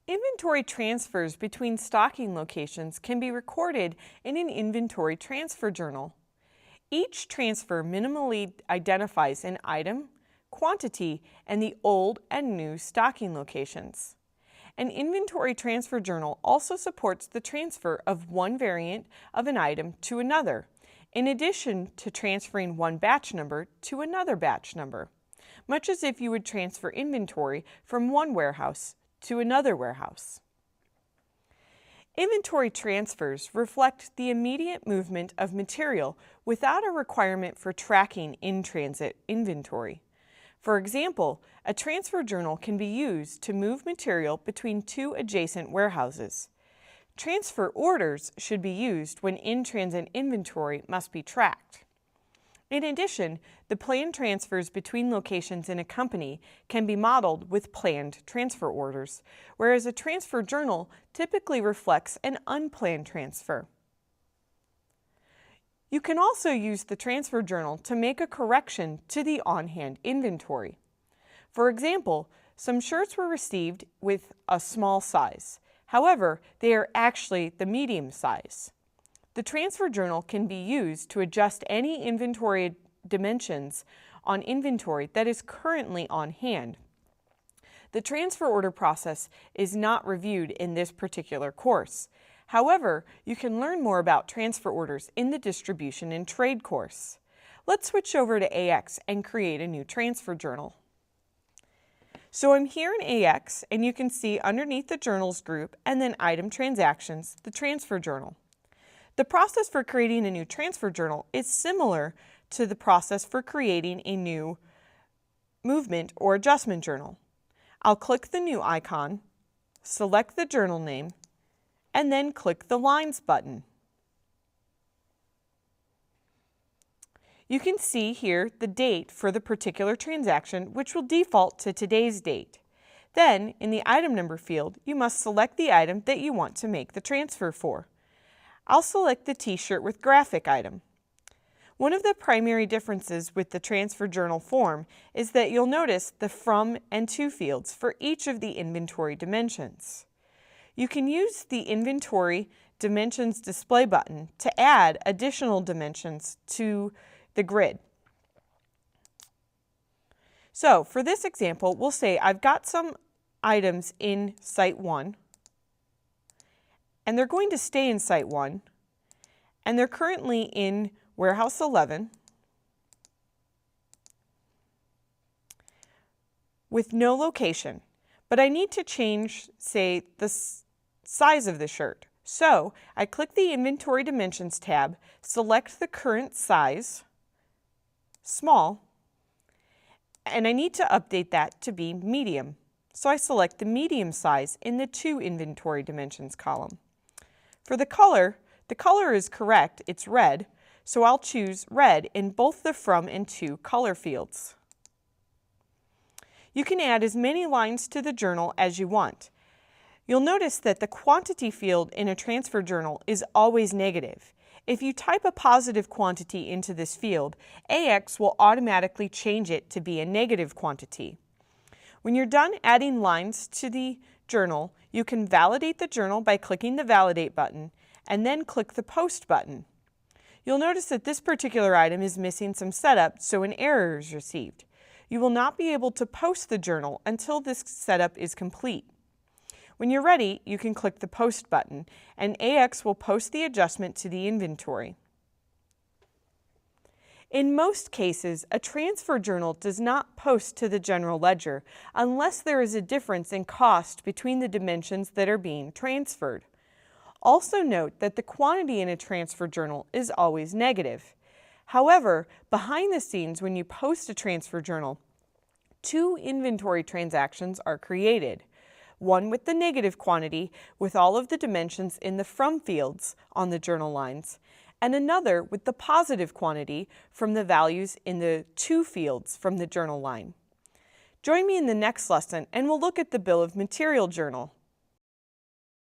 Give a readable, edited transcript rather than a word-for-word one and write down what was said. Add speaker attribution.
Speaker 1: Inventory transfers between stocking locations can be recorded in an inventory transfer journal. Each transfer minimally identifies an item, quantity, and the old and new stocking locations. An inventory transfer journal also supports the transfer of one variant of an item to another, in addition to transferring one batch number to another batch number, much as if you would transfer inventory from one warehouse to another warehouse. Inventory transfers reflect the immediate movement of material without a requirement for tracking in-transit inventory. For example, a transfer journal can be used to move material between two adjacent warehouses. Transfer orders should be used when in-transit inventory must be tracked. In addition, the planned transfers between locations in a company can be modeled with planned transfer orders, whereas a transfer journal typically reflects an unplanned transfer. You can also use the transfer journal to make a correction to the on-hand inventory. For example, some shirts were received with a small size. However, they are actually the medium size. The transfer journal can be used to adjust any inventory dimensions on inventory that is currently on hand. The transfer order process is not reviewed in this particular course. However, you can learn more about transfer orders in the Distribution and Trade course. Let's switch over to AX and create a new transfer journal. So I'm here in AX, and you can see underneath the Journals group and then Item Transactions, the transfer journal. The process for creating a new transfer journal is similar to the process for creating a new movement or adjustment journal. I'll click the new icon, select the journal name, and then click the Lines button. You can see here the date for the particular transaction, which will default to today's date. Then, in the item number field, you must select the item that you want to make the transfer for. I'll select the t-shirt with graphic item. One of the primary differences with the transfer journal form is that you'll notice the from and to fields for each of the inventory dimensions. You can use the Inventory Dimensions display button to add additional dimensions to the grid. So for this example, we'll say I've got some items in Site 1, and they're going to stay in Site 1, and they're currently in Warehouse 11 with no location. But I need to change, say, the size of the shirt. So I click the Inventory Dimensions tab, select the current size, small, and I need to update that to be medium. So I select the medium size in the To Inventory Dimensions column. For the color is correct, it's red, so I'll choose red in both the From and To color fields. You can add as many lines to the journal as you want. You'll notice that the quantity field in a transfer journal is always negative. If you type a positive quantity into this field, AX will automatically change it to be a negative quantity. When you're done adding lines to the journal, you can validate the journal by clicking the Validate button and then click the Post button. You'll notice that this particular item is missing some setup, so an error is received. You will not be able to post the journal until this setup is complete. When you're ready, you can click the Post button, and AX will post the adjustment to the inventory. In most cases, a transfer journal does not post to the general ledger unless there is a difference in cost between the dimensions that are being transferred. Also note that the quantity in a transfer journal is always negative. However, behind the scenes, when you post a transfer journal, two inventory transactions are created. One with the negative quantity with all of the dimensions in the From fields on the journal lines, and another with the positive quantity from the values in the To fields from the journal line. Join me in the next lesson and we'll look at the Bill of Material journal.